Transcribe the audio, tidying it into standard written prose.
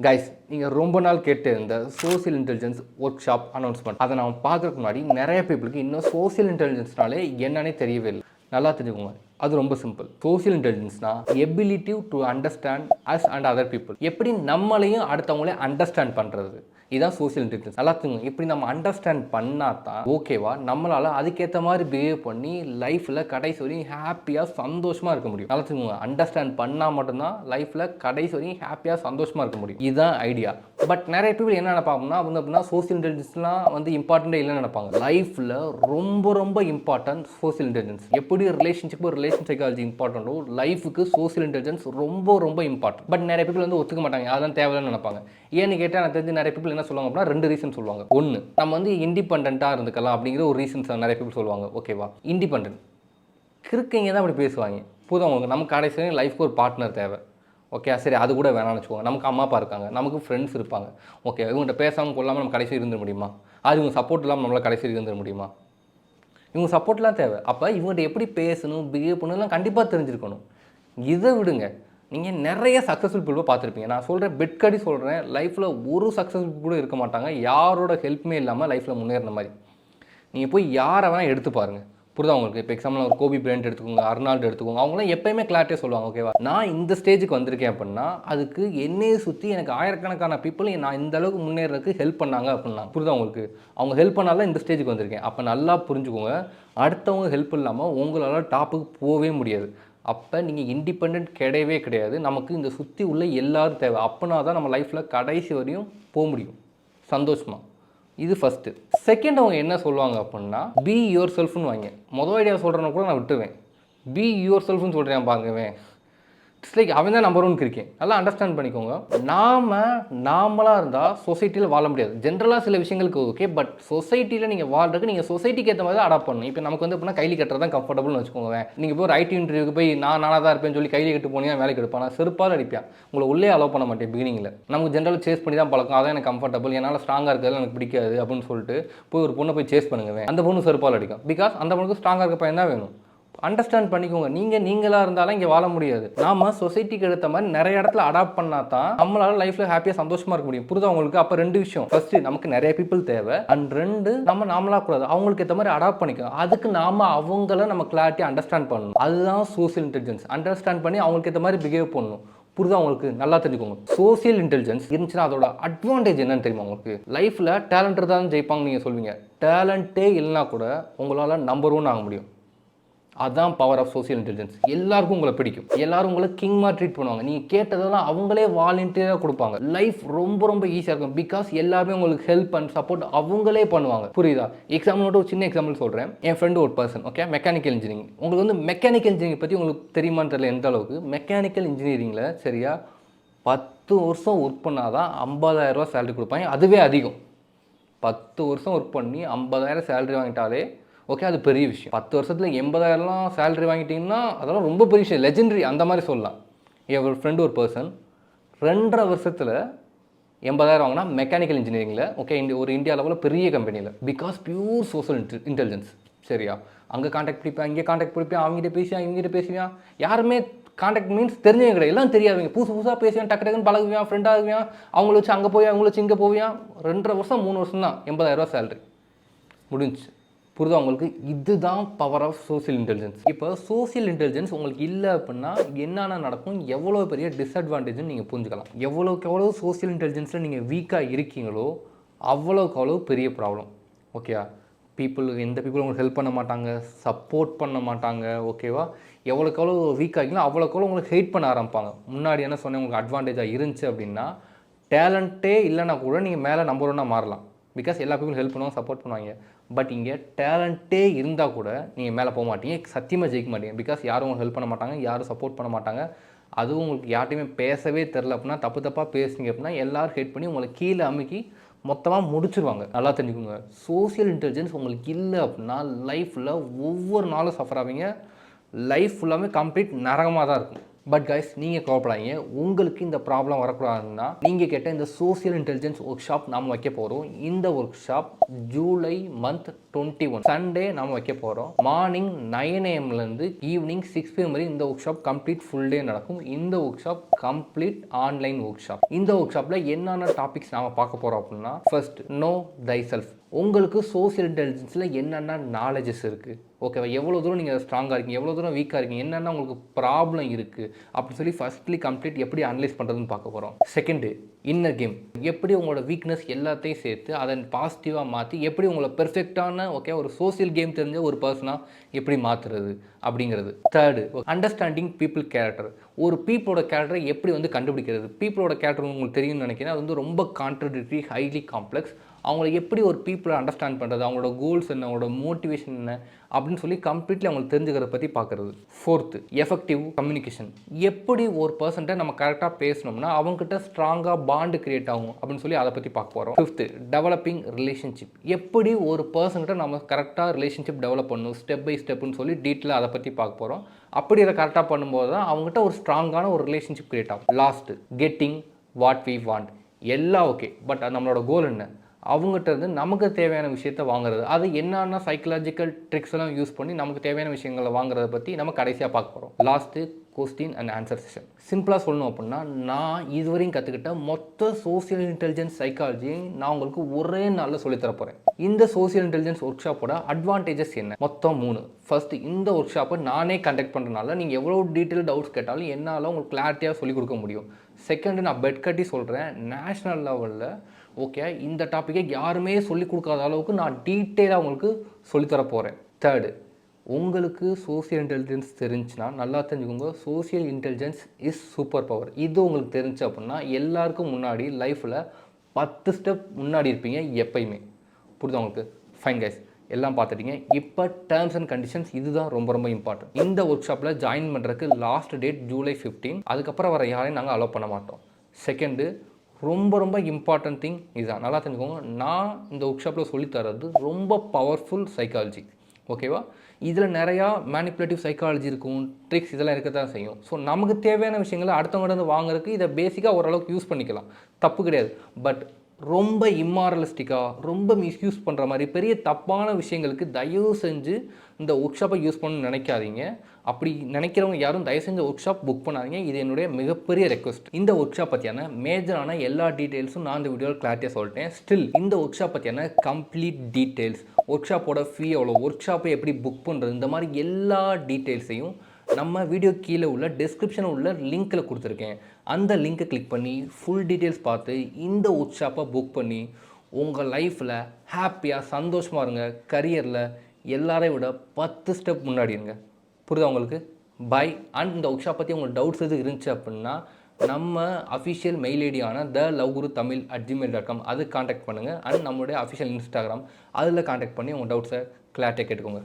Guys, நீங்கள் ரொம்ப நாள் கேட்டு இந்த social intelligence work shop announcement அதை நான் பார்க்குறதுக்கு முன்னாடி நிறைய பீப்புளுக்கு இன்னும் சோசியல் இன்டெலிஜென்ஸ்னாலே என்னன்னே தெரியவே இல்லை. நல்லா தெரிஞ்சுக்கோங்க, அது ரொம்ப சிம்பிள். சோசியல் இன்டெலிஜென்ஸ்னா ability to understand us and other people. எப்படி நம்மளையும் அடுத்தவங்களே அண்டர்ஸ்டாண்ட் பண்ணுறது, இதுதான் சோசியல் இன்டெலிஜென்ஸ். நல்லா தெரிஞ்சுங்க, இப்படி நம்ம அண்டர்ஸ்டாண்ட் பண்ணால் தான் ஓகேவா நம்மளால் அதுக்கேற்ற மாதிரி பிஹேவ் பண்ணி லைஃப்பில் கடைசி வரையும் ஹாப்பியாக சந்தோஷமாக இருக்க முடியும். நல்லா தெரிஞ்சுங்க, அண்டர்ஸ்டாண்ட் பண்ணால் மட்டும்தான் லைஃப்பில் கடைசி வரையும் ஹாப்பியாக சந்தோஷமாக இருக்க முடியும். இதுதான் ஐடியா. பட் நிறைய பேர் என்ன நினைப்பாங்கன்னா அப்படின்னா சோசியல் இன்டெலிஜென்ஸ்லாம் இம்பார்ட்டண்ட்டே இல்லைன்னு நினைப்பாங்க. லைஃப்பில் ரொம்ப ரொம்ப இம்பார்ட்டன்ட் சோசியல் இன்டெலிஜென்ஸ். எப்படி ரிலேஷன் சைக்காலஜி இம்பார்ட்டன்ட்டோ லைஃபுக்கு சோசியல் இன்டெலிஜென்ஸ் ரொம்ப ரொம்ப இம்பார்ட்டன்ட். பட் நிறைய பேர் ஒத்துக்க மாட்டாங்க, அதான் தேவையில்லைன்னு நினைப்பாங்க. ஏன்னு கேட்டால் எனக்கு தெரிஞ்சு நிறைய பேர் என்ன சொல்லுவாங்க அப்படின்னா ரெண்டு ரீசன் சொல்லுவாங்க. ஒன்று, நம்ம இண்டிபெண்ட்டாக இருந்துக்கலாம் அப்படிங்கிற ஒரு ரீசன்ஸ் நிறைய பேர் சொல்லுவாங்க. ஓகேவா, இண்டிபெண்ட் கிறுக்கிங்க தான் அப்படி பேசுவாங்க. புதுவங்க நமக்கு கடைசி லைஃப்க்கு ஒரு பார்ட்னர் தேவை. ஓகே, சரி, அது கூட வேணாம்னு வச்சுக்கோங்க. நமக்கு அம்மா அப்பா இருக்காங்க, நமக்கு ஃப்ரெண்ட்ஸ் இருப்பாங்க. ஓகே, இவங்கள்ட்ட பேசாமல் கொள்ளாமல் நம்ம கடைசி இருந்துட முடியுமா? அது இவங்க சப்போர்ட் இல்லாமல் நம்மளால் கடைசி இருந்துட முடியுமா? இவங்க சப்போர்ட்லாம் தேவை. அப்போ இவங்கள்ட்ட எப்படி பேசணும், பிஹேவ் பண்ணலாம் கண்டிப்பாக தெரிஞ்சிருக்கணும். இதை விடுங்க, நீங்கள் நிறைய சக்ஸஸ்ஃபுல் பீப்புளை பார்த்துருப்பீங்க. நான் சொல்கிறேன், பெட்கடி சொல்கிறேன், லைஃப்பில் ஒரு சக்ஸஸ்ஃபுல் கூட இருக்க மாட்டாங்க யாரோட ஹெல்ப்புமே இல்லாமல் லைஃப்பில் முன்னேறின மாதிரி. நீங்கள் போய் யாரை வேணால் எடுத்து பாருங்கள், புரியுதா உங்களுக்கு? இப்போ எக்ஸாம்பிள் ஒரு கோபி பிரையண்ட் எடுத்துக்கோங்க, அர்னால்டு எடுத்துக்கோங்க. அவங்களாம் எப்போயுமே கிளாரிட்டியாக சொல்லுவாங்க. ஓகேவா, நான் இந்த ஸ்டேஜுக்கு வந்திருக்கேன் அப்படின்னா அதுக்கு என்னையை சுற்றி எனக்கு ஆயிரக்கணக்கான பீப்புள் நான் இந்த அளவுக்கு முன்னேறதுக்கு ஹெல்ப் பண்ணாங்க அப்படின்னா, புரியுதா உங்களுக்கு? அவங்க ஹெல்ப் பண்ணாலும் இந்த ஸ்டேஜுக்கு வந்திருக்கேன். அப்போ நல்லா புரிஞ்சுக்கோங்க, அடுத்தவங்க ஹெல்ப் இல்லாமல் உங்களால் டாப்புக்கு போகவே முடியாது. அப்போ நீங்கள் இண்டிபெண்ட் கிடையவே கிடையாது. நமக்கு இந்த சுற்றி உள்ள எல்லோரும் தேவை. அப்போனா தான் நம்ம லைஃப்பில் கடைசி வரையும் போக முடியும் சந்தோஷமாக. இது ஃபஸ்ட்டு. செகண்ட், அவங்க என்ன சொல்லுவாங்க அப்படின்னா பி யுவர் செல்ஃப்னு வாங்க. மொதல் ஐடியா சொல்கிறேன்னா கூட நான் விட்டுருவேன். பி யுவர் செல்ஃப்னு சொல்கிறேன் பாருங்கவேன். இட்ஸ் லைக் அவன் தான் நம்பர் ஒன்க்கு இருக்கேன். நல்லா அண்டர்ஸ்டாண்ட் பண்ணிக்கோங்க. நாமளாக இருந்தால் சொசைட்டியில் வாழ முடியாது. ஜென்ரலாக சில விஷயங்களுக்கு ஓகே, பட் சொசைட்டியில் நீங்கள் வாழ்றதுக்கு நீங்கள் சொசைட்டிக்கு ஏற்ற மாதிரி தான் அடாப்ட் பண்ணணும். இப்போ நமக்கு அப்படின்னா கைலி கட்டுறது தான் கம்ஃபர்டபுள்னு வச்சுக்கோங்க. நீங்கள் போய் ஒரு ஐடி இன்டர்வியூக்கு போய் நானாக தான் இருப்பேன்னு சொல்லி கைலி கட்டு போனீங்கன்னா வேலைக்கு எடுப்பான், செருப்பால் அடிப்பேன். உங்களை உள்ளே அலோவ் பண்ண மாட்டேன். பிகினிங்கில் நமக்கு ஜென்ரலாக சேஸ் பண்ணி தான் பழக்கம். அதான் எனக்கு கம்ஃபர்டபுள், என்னால் ஸ்ட்ராங்காக இருக்கிறது எனக்கு பிடிக்காது அப்படின்னு சொல்லிட்டு போய் ஒரு பொண்ணை போய் சேஸ் பண்ணுங்க. அந்த பொண்ணு செருப்பால் அடிக்கும். பிகாஸ் அந்த பொண்ணுக்கு ஸ்ட்ராங்காக இருக்க பையன் தான் வேணும். அண்டர்ஸ்டாண்ட் பண்ணிக்கோங்க. நீங்களாக இருந்தாலும் இங்கே வாழ முடியாது. நாம் சொசைட்டிக்கு எடுத்த மாதிரி நிறைய இடத்துல அடாப்ட் பண்ணால் தான் நம்மளால லைஃப்பில் ஹாப்பியாக சந்தோஷமாக இருக்க முடியும். புரியுதா உங்களுக்கு? அப்போ ரெண்டு விஷயம். ஃபர்ஸ்ட், நமக்கு நிறைய பீப்புள் தேவை. அண்ட் ரெண்டு, நாமளாக கூடாது, அவங்களுக்கு ஏற்ற மாதிரி அடாப்ட் பண்ணிக்கணும். அதுக்கு அவங்கள நம்ம கிளாரிட்டி அண்டர்ஸ்டாண்ட் பண்ணணும். அதுதான் சோசியல் இன்டெலிஜென்ஸ். அண்டர்ஸ்டாண்ட் பண்ணி அவங்களுக்கு ஏற்ற மாதிரி பிஹேவ் பண்ணணும். புரியுதா உங்களுக்கு? நல்லா தெரிஞ்சுக்கோங்க. சோசியல் இன்டெலிஜென்ஸ் இருந்துச்சுன்னா அதோட அட்வான்டேஜ் என்னன்னு தெரியுமா உங்களுக்கு? லைஃப்பில் டேலண்ட் தான் ஜெயிப்பாங்க நீங்கள் சொல்வீங்க. டேலண்ட்டே இல்லைனா கூட உங்களால் நம்பர் 1 ஆக முடியும். அதுதான் பவர் ஆஃப் சோசியல் இன்டெலிஜென்ஸ். எல்லாருக்கும் உங்களை பிடிக்கும், எல்லாரும் உங்களை கிங்மாக ட்ரீட் பண்ணுவாங்க. நீங்கள் கேட்டதெல்லாம் அவங்களே வாலண்டியராக கொடுப்பாங்க. லைஃப் ரொம்ப ரொம்ப ஈஸியாக இருக்கும். பிகாஸ் எல்லாருமே உங்களுக்கு ஹெல்ப் அண்ட் சப்போர்ட் அவங்களே பண்ணுவாங்க. புரியுதா? எக்ஸாம்பிள் ஒரு சின்ன எக்ஸாம்பிள் சொல்கிறேன். என் ஃப்ரெண்டு ஒரு பர்சன், ஓகே, மெக்கானிக்கல் இன்ஜினியரிங். உங்களுக்கு மெக்கானிக்கல் இன்ஜினியரிங் பற்றி உங்களுக்கு தெரியுமான்னு தெரியல எந்த அளவுக்கு. மெக்கானிக்கல் இன்ஜினியரிங்கில் சரியா 10 வருஷம் ஒர்க் பண்ணால் தான் 50,000 சேலரி கொடுப்பாங்க. அதுவே அதிகம். 10 வருஷம் ஒர்க் பண்ணி 50,000 சேலரி வாங்கிட்டாலே ஓகே, அது பெரிய விஷயம். 10 வருஷத்தில் 80,000 சேலரி வாங்கிட்டீங்கன்னா அதெல்லாம் ரொம்ப பெரிய விஷயம், லெஜெண்டரி அந்த மாதிரி சொல்லலாம். என் ஃப்ரெண்டு ஒரு பர்சன் 2.5 வருஷத்தில் 80,000 வாங்கினா மெக்கானிக்கல் இன்ஜினியரிங்கில். ஓகே, ஒரு இந்தியா லெவலில் பெரிய கம்பெனியில். Because pure social intelligence. சரியா? அங்கே கான்டாக்ட் பிடிப்பேன், இங்கே கான்டாக்ட் பிடிப்பேன், அவங்ககிட்ட பேசுவேன், இவங்ககிட்ட பேசுவேன். யாருமே கான்டாக்ட் மீன்ஸ் தெரிஞ்சவங்க கிடையாது, எல்லாம் தெரியாதவங்க. புதுசாக பேசுவேன், டக்கு டக்குன்னு பழகுவேன், ஃப்ரெண்ட் ஆகுவேன். அவங்கள வச்சு அங்கே போய் அவங்கள வச்சு இங்கே போவேன். 2.5 வருஷம் 3 வருஷம் தான் 80,000 சேலரி முடிஞ்சு. புரியுதா உங்களுக்கு? இதுதான் பவர் ஆஃப் சோசியல் இன்டெலிஜென்ஸ். இப்போ சோசியல் இன்டெலிஜென்ஸ் உங்களுக்கு இல்லை அப்படின்னா என்னென்ன நடக்கும், எவ்வளோ பெரிய டிஸ்அட்வான்டேஜ்னு நீங்கள் புரிஞ்சுக்கலாம். எவ்வளோக்கு எவ்வளோ சோசியல் இன்டெலிஜென்ஸில் நீங்கள் வீக்காக இருக்கீங்களோ அவ்வளோக்கு அவ்வளோ பெரிய ப்ராப்ளம். ஓகேவா? எந்த பீப்புள் உங்களுக்கு ஹெல்ப் பண்ண மாட்டாங்க, சப்போர்ட் பண்ண மாட்டாங்க. ஓகேவா? எவ்வளோக்கு எவ்வளோ வீக் ஆகிங்களோ அவ்வளோக்கு எவ்வளோ உங்களுக்கு ஹெயிட் பண்ண ஆரம்பிப்பாங்க. முன்னாடி என்ன சொன்னேன், உங்களுக்கு அட்வான்டேஜாக இருந்துச்சு அப்படின்னா டேலண்ட்டே இல்லைனா கூட நீங்கள் மேலே நம்பர் 1 மாறலாம். பிகாஸ் எல்லா பீப்புளும் ஹெல்ப் பண்ணுவாங்க, சப்போர்ட் பண்ணுவாங்க. பட் இங்கே டேலண்ட்டே இருந்தால் கூட நீங்கள் மேலே போக மாட்டீங்க, சத்தியமாக ஜெயிக்க மாட்டீங்க. பிகாஸ் யாரும் உங்களுக்கு ஹெல்ப் பண்ண மாட்டாங்க, யாரும் சப்போர்ட் பண்ண மாட்டாங்க. அதுவும் உங்களுக்கு யார்ட்டையுமே பேசவே தெரில அப்படின்னா, தப்பாக பேசுனீங்க அப்படின்னா எல்லோரும் ஹெல்ப் பண்ணி உங்களை கீழே அமுக்கி மொத்தமாக முடிச்சிருவாங்க. நல்லா தெரிஞ்சுக்கோங்க. சோசியல் இன்டெலிஜென்ஸ் உங்களுக்கு இல்லை அப்படின்னா லைஃப்பில் ஒவ்வொரு நாளும் சஃபர் ஆவீங்க. லைஃப் ஃபுல்லாமே கம்ப்ளீட் நரகமாக தான் இருக்கும். பட் கைஸ் நீங்கள் கவலைப்படாதீங்க, உங்களுக்கு இந்த ப்ராப்ளம் வரக்கூடாதுன்னா நீங்கள் கேட்ட இந்த சோசியல் இன்டெலிஜென்ஸ் ஒர்க் ஷாப் நாம் வைக்க போகிறோம். இந்த work shop July month 21 Sunday நாம் வைக்க போகிறோம். மார்னிங் 9 AM ஈவினிங் 6 PM வரை இந்த work shop complete full day நடக்கும். இந்த work shop complete online work shop. இந்த ஒர்க் ஷாப்பில் என்னென்ன டாபிக்ஸ் நாம் பார்க்க போகிறோம் அப்படின்னா, ஃபர்ஸ்ட் நோ தை செல்ஃப். உங்களுக்கு சோசியல் இன்டெலிஜென்ஸில் என்னென்ன நாலேஜஸ் இருக்குது, ஓகேவா, எவ்வளோ தூரம் நீங்கள் ஸ்ட்ராங்காக இருக்கீங்க, எவ்வளோ தூரம் வீக்காக இருக்கீங்க, என்னென்ன உங்களுக்கு ப்ராப்ளம் இருக்குது அப்படின்னு சொல்லி ஃபர்ஸ்ட்லி கம்ப்ளீட் எப்படி அனலைஸ் பண்ணுறதுன்னு பார்க்க போகிறோம். செகண்டு இன்னர் கேம், எப்படி உங்களோட வீக்னஸ் எல்லாத்தையும் சேர்த்து அதை பாசிட்டிவாக மாற்றி எப்படி உங்களை பெர்ஃபெக்டான ஒரு சோசியல் கேம் தெரிஞ்ச ஒரு பர்சனாக எப்படி மாற்றுறது அப்படிங்கிறது. Third understanding people character. ஒரு பீப்புளோட கேரக்டரை எப்படி கண்டுபிடிக்கிறது. பீப்புளோட கேரக்டர் உங்களுக்கு தெரியும்னு நினைக்கிறேன். அது ரொம்ப கான்ட்ரடிக்டரி, ஹைலி காம்ப்ளெக்ஸ். அவங்கள எப்படி ஒரு பீப்புளை அண்டர்ஸ்டாண்ட் பண்ணுறது, அவங்களோட கோல்ஸ் என்ன, அவங்களோட மோட்டிவேஷன் என்ன அப்படின்னு சொல்லி கம்ப்ளீட்லி அவங்களுக்கு தெரிஞ்சுக்கிறத பற்றி பார்க்குறது. Fourth effective communication. எப்படி ஒரு பர்சன்ட்டை நம்ம கரெக்டாக பேசணும்னா அவங்ககிட்ட ஸ்ட்ராங்காக பாண்டு கிரியேட் ஆகும் அப்படின்னு சொல்லி அதை பற்றி பார்க்க போகிறோம். Fifth developing relationship. எப்படி ஒரு பர்சன்கிட்ட நம்ம கரெக்டாக ரிலேஷன்ஷிப் டெவலப் பண்ணணும் ஸ்டெப் பை ஸ்டெப்னு சொல்லி டீட்டெயிலாக அதை பற்றி பார்க்க போகிறோம். அப்படி அதை கரெக்டாக பண்ணும்போது தான் அவங்ககிட்ட ஒரு ஸ்ட்ராங்கான ஒரு ரிலேஷன்ஷிப் கிரியேட் ஆகும். Last getting what we want. எல்லாம் ஓகே, பட் நம்மளோட கோல் என்ன, அவங்ககிட்ட நமக்கு தேவையான விஷயத்த வாங்குறது. அது என்னென்ன சைக்கலாஜிக்கல் ட்ரிக்ஸ் எல்லாம் யூஸ் பண்ணி நமக்கு தேவையான விஷயங்களை வாங்குறத பற்றி நம்ம கடைசியாக பார்க்க போகிறோம். Last question and answer session. சிம்பிளாக சொல்லணும் அப்படின்னா, நான் இதுவரையும் கற்றுக்கிட்ட மொத்த சோசியல் இன்டெலிஜென்ஸ் சைக்காலஜியை நான் உங்களுக்கு ஒரே நாளில் சொல்லித்தர போகிறேன். இந்த சோசியல் இன்டெலிஜென்ஸ் ஒர்க் ஷாப்போட அட்வான்டேஜஸ் என்ன, மொத்தம் 3. ஃபர்ஸ்ட், இந்த ஒர்க் ஷாப்பை நானே கண்டக்ட் பண்ணுறதுனால நீங்கள் எவ்வளோ டீட்டெயில் டவுட்ஸ் கேட்டாலும் என்னால் உங்களுக்கு கிளாரிட்டியாக சொல்லிக் கொடுக்க முடியும். செகண்டு, நான் பெட் கட்டி சொல்கிறேன், நேஷ்னல் லெவலில் இந்த டாப்பிக்கை யாருமே சொல்லிக் கொடுக்காத அளவுக்கு நான் டீட்டெயிலாக உங்களுக்கு சொல்லித்தர போகிறேன். தேர்டு, உங்களுக்கு சோசியல் இன்டெலிஜென்ஸ் தெரிஞ்சுன்னா நல்லா தெரிஞ்சுக்கோங்க, social intelligence is super power. இது உங்களுக்கு தெரிஞ்சு அப்படின்னா எல்லாருக்கும் முன்னாடி லைஃப்பில் 10 ஸ்டெப் முன்னாடி இருப்பீங்க எப்பயுமே. புரியுதா உங்களுக்கு? ஃபைன் கைஸ், எல்லாம் பார்த்துட்டீங்க. இப்போ டேர்ம்ஸ் அண்ட் கண்டிஷன்ஸ் இதுதான் ரொம்ப ரொம்ப இம்பார்ட்டன்ட். இந்த ஒர்க் ஷாப்பில் ஜாயின் பண்ணுறதுக்கு லாஸ்ட் டேட் ஜூலை 15. அதுக்கப்புறம் வர யாரையும் நாங்கள் அலோவ் பண்ண மாட்டோம். செகண்டு, ரொம்ப ரொம்ப இம்பார்ட்டன்ட் திங் இதுதான், நல்லா தெரிஞ்சுக்கோங்க. நான் இந்த ஒர்க் ஷாப்பில் சொல்லித்தரது ரொம்ப பவர்ஃபுல் சைக்காலஜி, ஓகேவா. இதில் நிறையா மேனிப்புலேட்டிவ் சைக்காலஜி இருக்கும், ட்ரிக்ஸ் இதெல்லாம் இருக்க தான் செய்யும். ஸோ நமக்கு தேவையான விஷயங்களை அடுத்தவங்க வாங்குறதுக்கு இதை பேசிக்காக ஓரளவுக்கு யூஸ் பண்ணிக்கலாம், தப்பு கிடையாது. பட் ரொம்ப இம்மாரலிஸ்டிக்காக, ரொம்ப மிஸ்யூஸ் பண்ணுற மாதிரி பெரிய தப்பான விஷயங்களுக்கு தயவு செஞ்சு இந்த ஒர்க் ஷாப்பை யூஸ் பண்ணணும்னு நினைக்காதீங்க. அப்படி நினைக்கிறவங்க யாரும் தயவு செஞ்சு ஒர்க் ஷாப் புக் பண்ணாதீங்க. இது என்னுடைய மிகப்பெரிய ரெக்வஸ்ட். இந்த ஒர்க் ஷாப் பற்றியான மேஜரான எல்லா டீட்டெயில்ஸும் நான் இந்த வீடியோவில் கிளாரிட்டியாக சொல்லிட்டேன். ஸ்டில் இந்த ஒர்க் ஷாப் பற்றியான கம்ப்ளீட் டீட்டெயில்ஸ், ஒர்க் ஷாப்போட ஃபீ எவ்வளோ, ஒர்க் ஷாப்பை எப்படி புக் பண்ணுறது, இந்த மாதிரி எல்லா டீட்டெயில்ஸையும் நம்ம வீடியோ கீழே உள்ள டிஸ்கிரிப்ஷனில் உள்ள லிங்க்கில் கொடுத்துருக்கேன். அந்த லிங்க்கை கிளிக் பண்ணி ஃபுல் டீட்டெயில்ஸ் பார்த்து இந்த ஒர்க் ஷாப்பை புக் பண்ணி உங்கள் லைஃப்பில் ஹாப்பியாக சந்தோஷமாக இருங்க. கரியரில் எல்லாரையும் விட 10 ஸ்டெப் முன்னாடி இருங்க. புரியுதா உங்களுக்கு? பை. அண்ட் இந்த ஒர்க் ஷாப் பற்றி உங்களுக்கு டவுட்ஸ் எது இருந்துச்சு அப்படின்னா நம்ம அஃபிஷியல் மெயில் ஐடியான thelovegurutamil@gmail.com அது காண்டாக்ட் பண்ணுங்கள். அண்ட் நம்மளுடைய அஃபிஷியல் இன்ஸ்டாகிராம் அதில் காண்டாக்ட் பண்ணி உங்கள் டவுட்ஸை கிளாரிட்டியாக கேட்டுக்கோங்க.